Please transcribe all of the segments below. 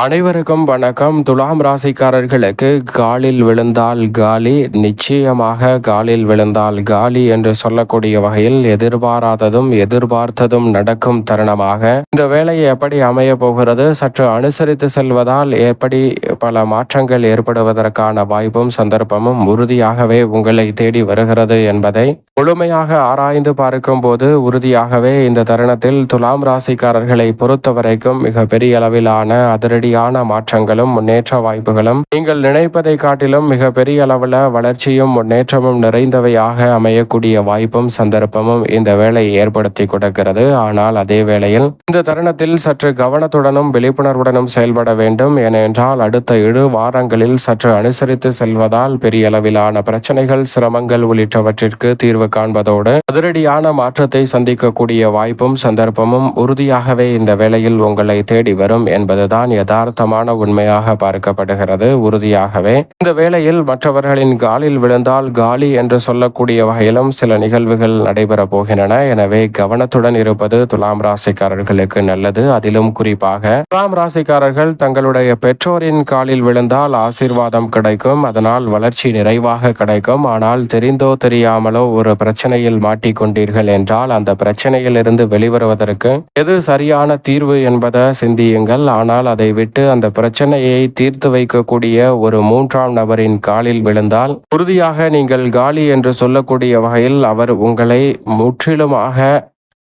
அனைவருக்கும் வணக்கம். துலாம் ராசிக்காரர்களுக்கு காலில் விழுந்தால் காலி, நிச்சயமாக காலில் விழுந்தால் காலி என்று சொல்லக்கூடிய வகையில் எதிர்பாராததும் எதிர்பார்த்ததும் நடக்கும் தருணமாக இந்த வேலை எப்படி அமைய போகிறது, சற்று அனுசரித்து செல்வதால் எப்படி பல மாற்றங்கள் ஏற்படுவதற்கான வாய்ப்பும் சந்தர்ப்பமும் உறுதியாகவே உங்களை தேடி வருகிறது என்பதை முழுமையாக ஆராய்ந்து பார்க்கும் போது உறுதியாகவே இந்த தருணத்தில் துலாம் ராசிக்காரர்களை பொறுத்தவரைக்கும் மிக பெரிய அளவிலான அதிரடியான மாற்றங்களும் முன்னேற்ற வாய்ப்புகளும் நீங்கள் நினைப்பதை காட்டிலும் மிக பெரிய அளவில் வளர்ச்சியும் முன்னேற்றமும் நிறைந்தவையாக அமையக்கூடிய வாய்ப்பும் சந்தர்ப்பமும் இந்த வேலை ஏற்படுத்தி கொடுக்கிறது. ஆனால் அதே வேளையில் இந்த தருணத்தில் சற்று கவனத்துடனும் விழிப்புணர்வுடனும் செயல்பட வேண்டும். ஏனென்றால் அடுத்த 7 வாரங்களில் சற்று அனுசரித்து செல்வதால் பெரிய அளவிலான பிரச்சனைகள், சிரமங்கள் உள்ளிட்டவற்றிற்கு தீர்வு காண்பதோடு அதிரடியான மாற்றத்தை சந்திக்கக்கூடிய வாய்ப்பும் சந்தர்ப்பமும் உறுதியாகவே இந்த வேளையில் உங்களை தேடி வரும் என்பதுதான் யதார்த்தமான உண்மையாக பார்க்கப்படுகிறது. உறுதியாகவே இந்த வேளையில் மற்றவர்களின் காலில் விழுந்தால் காலி என்று சொல்லக்கூடிய வகையிலும் சில நிகழ்வுகள் நடைபெற போகின்றன. எனவே கவனத்துடன் இருப்பது துலாம் ராசிக்காரர்களுக்கு நல்லது. அதிலும் குறிப்பாக துலாம் ராசிக்காரர்கள் தங்களுடைய பெற்றோரின் காலில் விழுந்தால் ஆசீர்வாதம் கிடைக்கும், அதனால் வளர்ச்சி நிறைவாக கிடைக்கும். ஆனால் தெரிந்தோ தெரியாமலோ ஒரு பிரச்சனையில் மாட்டிக்கொண்டீர்கள் என்றால் அந்த பிரச்சனையில் இருந்து வெளிவருவதற்கு எது சரியான தீர்வு என்பதை சிந்தியுங்கள். ஆனால் அதை விட்டு அந்த பிரச்சனையை தீர்த்து வைக்கக்கூடிய ஒரு 3ஆம் நபரின் காலில் விழுந்தால் உறுதியாக நீங்கள் காலி என்று சொல்லக்கூடிய வகையில் அவர் உங்களை முற்றிலுமாக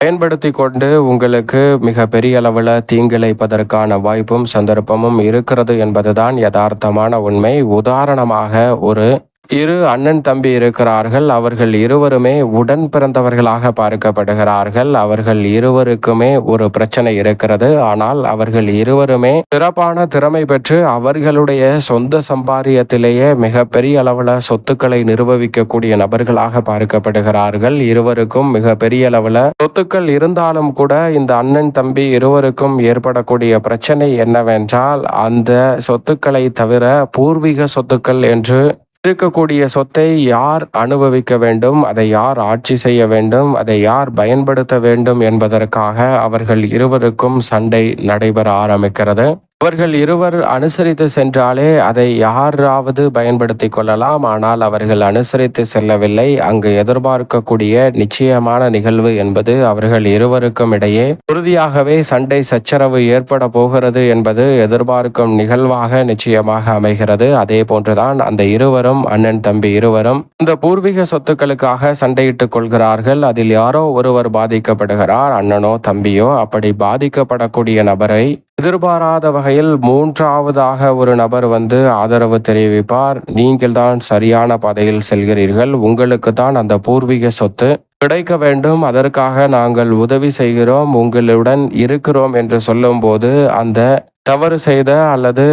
பயன்படுத்தி கொண்டு உங்களுக்கு மிக பெரிய அளவில் தீங்கிழைப்பதற்கான வாய்ப்பும் சந்தர்ப்பமும் இருக்கிறது என்பதுதான் யதார்த்தமான உண்மை. உதாரணமாக ஒரு 2 அண்ணன் தம்பி இருக்கிறார்கள். அவர்கள் இருவருமே உடன் பிறந்தவர்களாக பார்க்கப்படுகிறார்கள். அவர்கள் இருவருக்குமே ஒரு பிரச்சனை இருக்கிறது. ஆனால் அவர்கள் இருவருமே சிறப்பான திறமை பெற்று அவர்களுடைய சொந்த சம்பாரியத்திலேயே மிக பெரிய அளவில் சொத்துக்களை நிர்வகிக்கக்கூடிய நபர்களாக பார்க்கப்படுகிறார்கள். இருவருக்கும் மிக பெரிய அளவில் சொத்துக்கள் இருந்தாலும் கூட இந்த அண்ணன் தம்பி இருவருக்கும் ஏற்படக்கூடிய பிரச்சனை என்னவென்றால் அந்த சொத்துக்களை தவிர பூர்வீக சொத்துக்கள் என்று இருக்கக்கூடிய சொத்தை யார் அனுபவிக்க வேண்டும், அதை யார் ஆட்சி செய்ய வேண்டும், அதை யார் பயன்படுத்த வேண்டும் என்பதற்காக அவர்கள் இருவருக்கும் சண்டை நடைபெற ஆரம்பிக்கிறது. அவர்கள் இருவர் அனுசரித்து சென்றாலே அதை யாராவது பயன்படுத்தி கொள்ளலாம். ஆனால் அவர்கள் அனுசரித்து செல்லவில்லை. அங்கு எதிர்பார்க்கக்கூடிய நிச்சயமான நிகழ்வு என்பது அவர்கள் இருவருக்கும் இடையே உறுதியாகவே சண்டை சச்சரவு ஏற்பட போகிறது என்பது எதிர்பார்க்கும் நிகழ்வாக நிச்சயமாக அமைகிறது. அதே போன்றுதான் அந்த இருவரும், அண்ணன் தம்பி இருவரும் இந்த பூர்வீக சொத்துக்களுக்காக சண்டையிட்டுக் கொள்கிறார்கள். அதில் யாரோ ஒருவர் பாதிக்கப்படுகிறார், அண்ணனோ தம்பியோ. அப்படி பாதிக்கப்படக்கூடிய நபரை எதிர்பாராத வகையில் 3ஆவதாக ஒரு நபர் வந்து ஆதரவு தெரிவிப்பார். நீங்கள் தான் சரியான பாதையில் செல்கிறீர்கள், உங்களுக்கு தான் அந்த பூர்வீக சொத்து கிடைக்க வேண்டும், அதற்காக நாங்கள் உதவி செய்கிறோம், உங்களுடன் இருக்கிறோம் என்று சொல்லும்போது அந்த தவறு செய்த அல்லது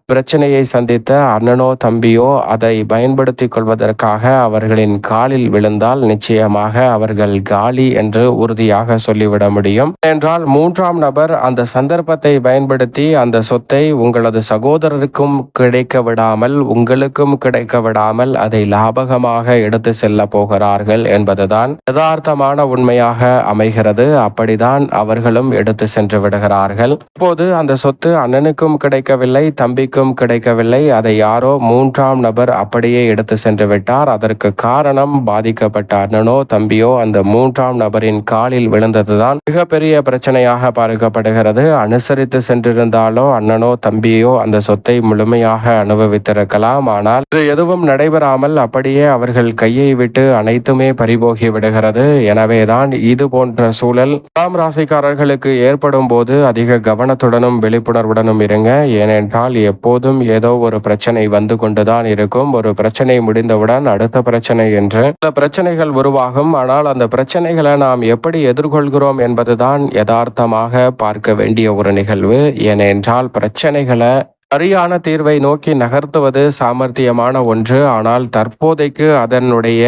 பிரச்சனையை சந்தித்த அண்ணனோ தம்பியோ அதை பயன்படுத்தி கொள்வதற்காக அவர்களின் காலில் விழுந்தால் நிச்சயமாக அவர்கள் காலி என்று உறுதியாக சொல்லிவிட முடியும். என்றால் 3ஆம் நபர் அந்த சந்தர்ப்பத்தை பயன்படுத்தி அந்த சொத்தை உங்களது சகோதரருக்கும் கிடைக்க விடாமல், உங்களுக்கும் கிடைக்க விடாமல் அதை லாபகமாக எடுத்து செல்ல போகிறார்கள் என்பதுதான் யதார்த்தமான உண்மையாக அமைகிறது. அப்படிதான் அவர்களும் எடுத்து சென்று விடுகிறார்கள். இப்போது அந்த சொத்து அண்ணனுக்கும் கிடைக்கவில்லை, தம்பிக்கும் கிடைக்கவில்லை. அதை யாரோ 3ஆம் நபர் அப்படியே எடுத்து சென்று விட்டார். அதற்கு காரணம் பாதிக்கப்பட்ட அண்ணனோ தம்பியோ அந்த 3ஆம் நபரின் காலில் விழுந்ததுதான் மிகப்பெரிய பிரச்சனையாக பார்க்கப்படுகிறது. அனுசரித்து சென்றிருந்தாலோ அண்ணனோ தம்பியோ அந்த சொத்தை முழுமையாக அனுபவித்திருக்கலாம். ஆனால் இது எதுவும் நடைபெறாமல் அப்படியே அவர்கள் கையை விட்டு அனைத்துமே பறிபோகி விடுகிறது. எனவேதான் இது போன்ற சூழல் துலாம் ராசிக்காரர்களுக்கு ஏற்படும் போது அதிக கவனத்துடனும் விழிப்புணர்வுடனும் இருங்க. ஏனென்றால் எப்போதும் ஏதோ ஒரு பிரச்சனை வந்து கொண்டுதான் இருக்கும். ஒரு பிரச்சனை முடிந்தவுடன் அடுத்த பிரச்சனை என்று சில பிரச்சனைகள் உருவாகும். ஆனால் அந்த பிரச்சனைகளை நாம் எப்படி எதிர்கொள்கிறோம் என்பதுதான் யதார்த்தமாக பார்க்க வேண்டிய ஒரு நிகழ்வு. ஏனென்றால் பிரச்சனைகளை சரியான தீர்வை நோக்கி நகர்த்துவது சாமர்த்தியமான ஒன்று. ஆனால் தற்போதைக்கு அதனுடைய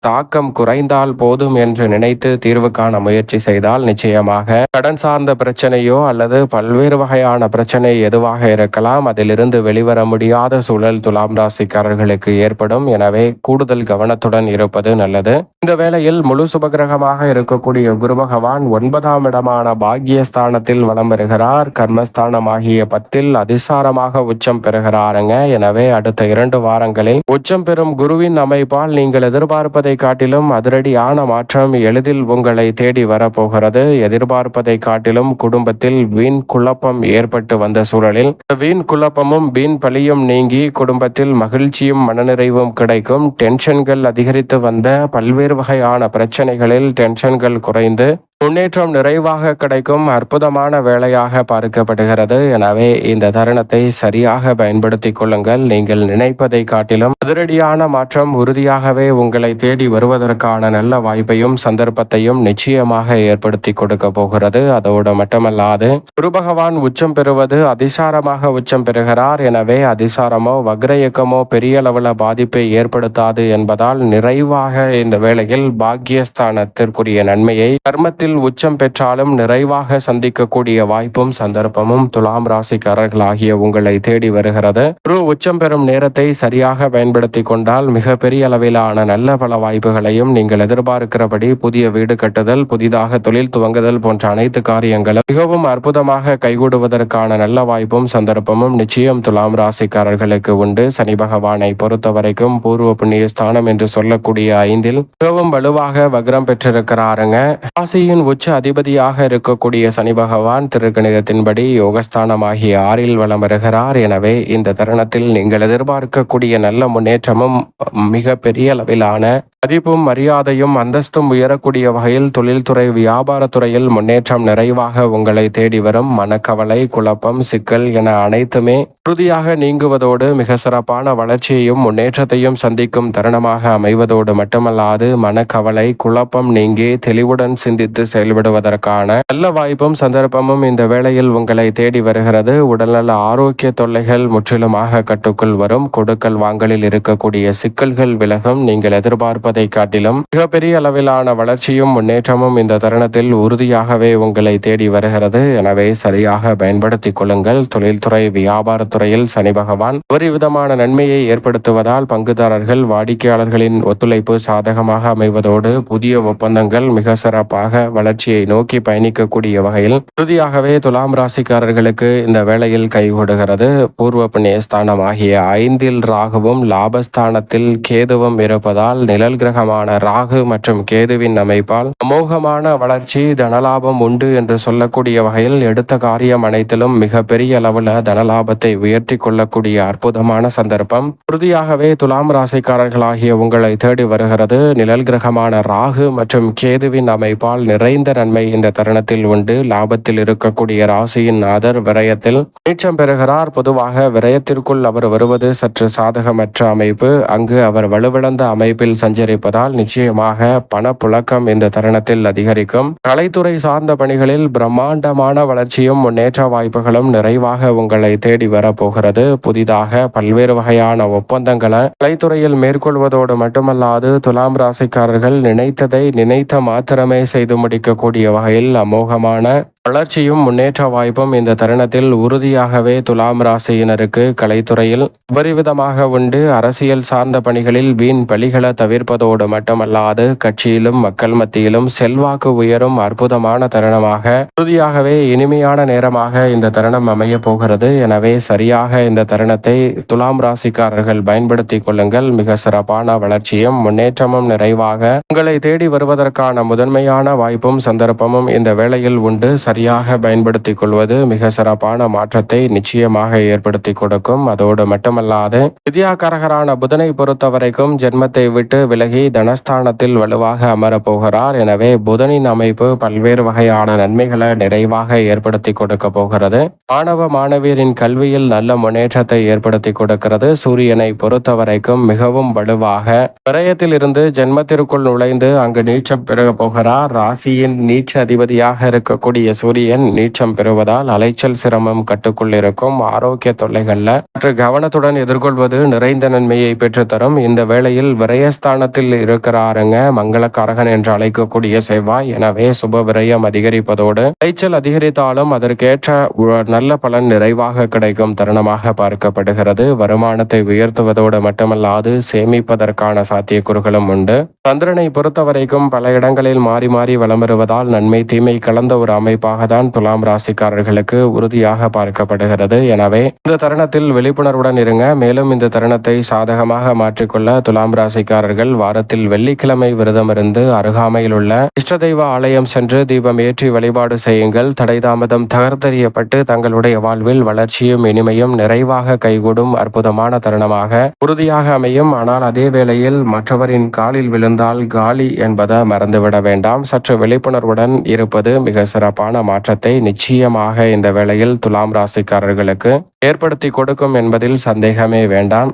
தாக்கம் குறைந்தால் போதும் என்று நினைத்து தீர்வு காண முயற்சி செய்தால் நிச்சயமாக கடன் சார்ந்த பிரச்சனையோ அல்லது பல்வேறு வகையான பிரச்சனை எதுவாக இருக்கலாம், அதிலிருந்து வெளிவர முடியாத சூழல் துலாம் ராசிக்காரர்களுக்கு ஏற்படும். எனவே கூடுதல் கவனத்துடன் இருப்பது நல்லது. இந்த வேளையில் முழு சுபகிரகமாக இருக்கக்கூடிய குரு பகவான் 9ஆம் இடமான பாக்கியஸ்தானத்தில் வலம் வருகிறார். கர்மஸ்தானமாகிய 10ல் அதிசாரமாக உச்சம் பெறுகிறாருங்க. எனவே அடுத்த 2 வாரங்களில் உச்சம் பெறும் குருவின் அமைப்பால் நீங்கள் எதிர்பார்ப்பதை காட்டிலும் அதிரடியான மாற்றம் எளிதில் உங்களை தேடி வரப்போகிறது. எதிர்பார்ப்பதை காட்டிலும் குடும்பத்தில் வீண் குழப்பம் ஏற்பட்டு வந்த சூழலில் வீண் குழப்பமும் வீண் பழியும் நீங்கி குடும்பத்தில் மகிழ்ச்சியும் மனநிறைவும் கிடைக்கும். டென்ஷன்கள் அதிகரித்து வந்த பல்வேறு வகையான பிரச்சனைகளில் டென்ஷன்கள் குறைந்து முன்னேற்றம் நிறைவாக கிடைக்கும் அற்புதமான வேலையாக பார்க்கப்படுகிறது. எனவே இந்த தருணத்தை சரியாக பயன்படுத்திக் கொள்ளுங்கள். நீங்கள் நினைப்பதை காட்டிலும் அதிரடியான மாற்றம் உறுதியாகவே உங்களை தேடி வருவதற்கான நல்ல வாய்ப்பையும் சந்தர்ப்பத்தையும் நிச்சயமாக ஏற்படுத்தி கொடுக்க போகிறது. அதோடு மட்டுமல்லாது குரு பகவான் உச்சம் பெறுவது அதிசாரமாக உச்சம் பெறுகிறார். எனவே அதிசாரமோ வக்ர இயக்கமோ பெரிய அளவில் பாதிப்பை ஏற்படுத்தாது என்பதால் நிறைவாக இந்த வேளையில் பாக்கியஸ்தானத்திற்குரிய நன்மையை கர்மத்தில் உச்சம் பெற்றாலும் நிறைவாக சந்திக்கக்கூடிய வாய்ப்பும் சந்தர்ப்பமும் துலாம் ராசிக்காரர்களாகிய உங்களை தேடி வருகிறது. குரு உச்சம் பெறும் நேரத்தை சரியாக பயன்படுத்தி கொண்டால் மிகப்பெரிய அளவிலான நல்ல பல வாய்ப்புகளையும் நீங்கள் எதிர்பார்க்கிறபடி புதிய வீடு கட்டுதல், புதிதாக தொழில் துவங்குதல் போன்ற அனைத்து காரியங்களும் மிகவும் அற்புதமாக கைகூடுவதற்கான நல்ல வாய்ப்பும் சந்தர்ப்பமும் நிச்சயம் துலாம் ராசிக்காரர்களுக்கு உண்டு. சனி பகவானை பொறுத்த வரைக்கும் பூர்வ புண்ணிய ஸ்தானம் என்று சொல்லக்கூடிய 5ல் மிகவும் வலுவாக வக்ரம் பெற்றிருக்கிறாருங்க. ராசியின் உச்ச அதிபதியாக இருக்கக்கூடிய சனி பகவான் திருக்கணிதத்தின்படி யோகஸ்தானமாகிய 6ல் வலம் வருகிறார். எனவே இந்த தருணத்தில் நீங்கள் எதிர்பார்க்கக்கூடிய நல்ல முன்னேற்றமும் மிக பெரிய அளவிலான மதிப்பும் மரியாதையும் அந்தஸ்தும் உயரக்கூடிய வகையில் தொழில்துறை வியாபாரத்துறையில் முன்னேற்றம் நிறைவாக உங்களை தேடி வரும். மனக்கவலை, குழப்பம், சிக்கல் என அனைத்துமே உறுதியாக நீங்குவதோடு மிக சிறப்பான வளர்ச்சியையும் முன்னேற்றத்தையும் சந்திக்கும் தருணமாக அமைவதோடு மட்டுமல்லாது மனக்கவலை, குழப்பம் நீங்கி தெளிவுடன் சிந்தித்து செயல்படுவதற்கான நல்ல வாய்ப்பும் சந்தர்ப்பமும் இந்த வேளையில் உங்களை தேடி வருகிறது. உடல்நல ஆரோக்கிய தொல்லைகள் முற்றிலுமாக கட்டுக்குள் வரும். கொடுக்கல் வாங்கலில் இருக்கக்கூடிய சிக்கல்கள் விலகும். நீங்கள் எதிர்பார்ப்பதை காட்டிலும் மிகப்பெரிய அளவிலான வளர்ச்சியும் முன்னேற்றமும் இந்த தருணத்தில் உறுதியாகவே உங்களை தேடி வருகிறது. எனவே சரியாக பயன்படுத்திக் கொள்ளுங்கள். தொழில்துறை வியாபாரத்துறையில் சனி பகவான் ஒரு விதமான நன்மையை ஏற்படுத்துவதால் பங்குதாரர்கள், வாடிக்கையாளர்களின் ஒத்துழைப்பு சாதகமாக அமைவதோடு புதிய ஒப்பந்தங்கள் மிக சிறப்பாக வளர்ச்சியை நோக்கி பயணிக்கக்கூடிய வகையில் உறுதியாகவே துலாம் ராசிக்காரர்களுக்கு இந்த வேளையில் கைகூடுகிறது. பூர்வ புண்ணிய ஸ்தானம் ஆகிய 5ல் ராகுவும் லாபஸ்தானத்தில் கேதுவும் இருப்பதால் நிழல் கிரகமான ராகு மற்றும் கேதுவின் அமைப்பால் அமோகமான வளர்ச்சி, தனலாபம் உண்டு என்று சொல்லக்கூடிய வகையில் எடுத்த காரியம் அனைத்திலும் மிக பெரிய அளவில் தனலாபத்தை உயர்த்தி கொள்ளக்கூடிய அற்புதமான சந்தர்ப்பம் உறுதியாகவே துலாம் ராசிக்காரர்களாகிய உங்களை தேடி வருகிறது. நிழல் கிரகமான ராகு மற்றும் கேதுவின் அமைப்பால் நிறைந்த நன்மை இந்த தருணத்தில் உண்டு. லாபத்தில் இருக்கக்கூடிய ராசியின் நாதர் விரயத்தில் நீச்சம் பெறுகிறார். பொதுவாக விரயத்திற்குள் அவர் வருவது சற்று சாதகமற்ற அமைப்பு. அங்கு அவர் வலுவிழந்த அமைப்பில் சஞ்சரிப்பதால் நிச்சயமாக பணப்புழக்கம் இந்த தருணத்தில் அதிகரிக்கும். கலைத்துறை சார்ந்த பணிகளில் பிரம்மாண்டமான வளர்ச்சியும் முன்னேற்ற வாய்ப்புகளும் நிறைவாக உங்களை தேடி வரப்போகிறது. புதிதாக பல்வேறு வகையான ஒப்பந்தங்களை கலைத்துறையில் மேற்கொள்வதோடு மட்டுமல்லாது துலாம் ராசிக்காரர்கள் நினைத்ததை நினைத்த மாத்திரமே செய்து முடிக்கக்கூடிய வகையில் அமோகமான வளர்ச்சியும் முன்னேற்ற வாய்ப்பும் இந்த தருணத்தில் உறுதியாகவே துலாம் ராசியினருக்கு கலைத்துறையில் உபரிவிதமாக உண்டு. அரசியல் சார்ந்த பணிகளில் வீண் பலிகளை தவிர்ப்பதோடு மட்டுமல்லாது கட்சியிலும் மக்கள் மத்தியிலும் செல்வாக்கு உயரும் அற்புதமான தருணமாக உறுதியாகவே இனிமையான நேரமாக இந்த தருணம் அமைய போகிறது. எனவே சரியாக இந்த தருணத்தை துலாம் ராசிக்காரர்கள் பயன்படுத்திக் கொள்ளுங்கள். மிக சிறப்பான வளர்ச்சியும் முன்னேற்றமும் நிறைவாக உங்களை தேடி வருவதற்கான முதன்மையான வாய்ப்பும் சந்தர்ப்பமும் இந்த வேளையில் உண்டு. சரியாக பயன்படுத்திக் கொள்வது மிக சிறப்பான மாற்றத்தை நிச்சயமாக ஏற்படுத்தி கொடுக்கும். அதோடு மட்டுமல்லாது வித்யாகாரகரான புதனை பொறுத்த வரைக்கும் ஜென்மத்தை விட்டு விலகி தனஸ்தானத்தில் வலுவாக அமரப்போகிறார். எனவே புதனின் அமைப்பு பல்வேறு வகையான நன்மைகளை நிறைவாக ஏற்படுத்தி கொடுக்க போகிறது. மாணவ மாணவியரின் கல்வியில் நல்ல முன்னேற்றத்தை ஏற்படுத்தி கொடுக்கிறது. சூரியனை பொறுத்த வரைக்கும் மிகவும் வலுவாக விரயத்தில் இருந்து ஜென்மத்திற்குள் நுழைந்து அங்கு நீச்சம் பெருக போகிறார். ராசியின் நீச்ச அதிபதியாக இருக்கக்கூடிய சூரியன் நீச்சம் பெறுவதால் அலைச்சல் சிரமம் கட்டுக்குள் இருக்கும். ஆரோக்கிய தொல்லைகள்ல சற்று கவனத்துடன் எதிர்கொள்வது நிறைந்த நன்மையை பெற்றுத்தரும். இந்த வேளையில் விரயஸ்தானத்தில் இருக்கிறாருங்க மங்களக்காரகன் என்று அழைக்கக்கூடிய செவ்வாய். எனவே சுப விரயம் அதிகரிப்பதோடு அலைச்சல் அதிகரித்தாலும் அதற்கேற்ற நல்ல பலன் நிறைவாக கிடைக்கும் தருணமாக பார்க்கப்படுகிறது. வருமானத்தை உயர்த்துவதோடு மட்டுமல்லாது சேமிப்பதற்கான சாத்தியக்கூறுகளும் உண்டு. சந்திரனை பொறுத்தவரைக்கும் பல இடங்களில் மாறி மாறி வலம் வருவதால் நன்மை தீமை கலந்த ஒரு அமைப்பாக தான் துலாம் ராசிக்காரர்களுக்கு உறுதியாக பார்க்கப்படுகிறது. எனவே இந்த தருணத்தில் விழிப்புணர்வுடன் இருங்க. மேலும் இந்த தருணத்தை சாதகமாக மாற்றிக்கொள்ள துலாம் ராசிக்காரர்கள் வாரத்தில் வெள்ளிக்கிழமை விரதம் இருந்து அருகாமையில் உள்ள இஷ்ட தெய்வ ஆலயம் சென்று தீபம் ஏற்றி வழிபாடு செய்யுங்கள். தடை தாமதம் தகர்த்தெறியப்பட்டு தங்களுடைய வாழ்வில் வளர்ச்சியும் இனிமையும் நிறைவாக கைகூடும் அற்புதமான தருணமாக உறுதியாக அமையும். ஆனால் அதே வேளையில் மற்றவரின் காலில் விழுந்தால் காலி என்பதை மறந்துவிட வேண்டாம். சற்று விழிப்புணர்வுடன் இருப்பது மிக சிறப்பான மாற்றத்தை நிச்சயமாக இந்த வேளையில் துலாம் ராசிக்காரர்களுக்கு ஏற்படுத்தி கொடுக்கும் என்பதில் சந்தேகமே வேண்டாம்.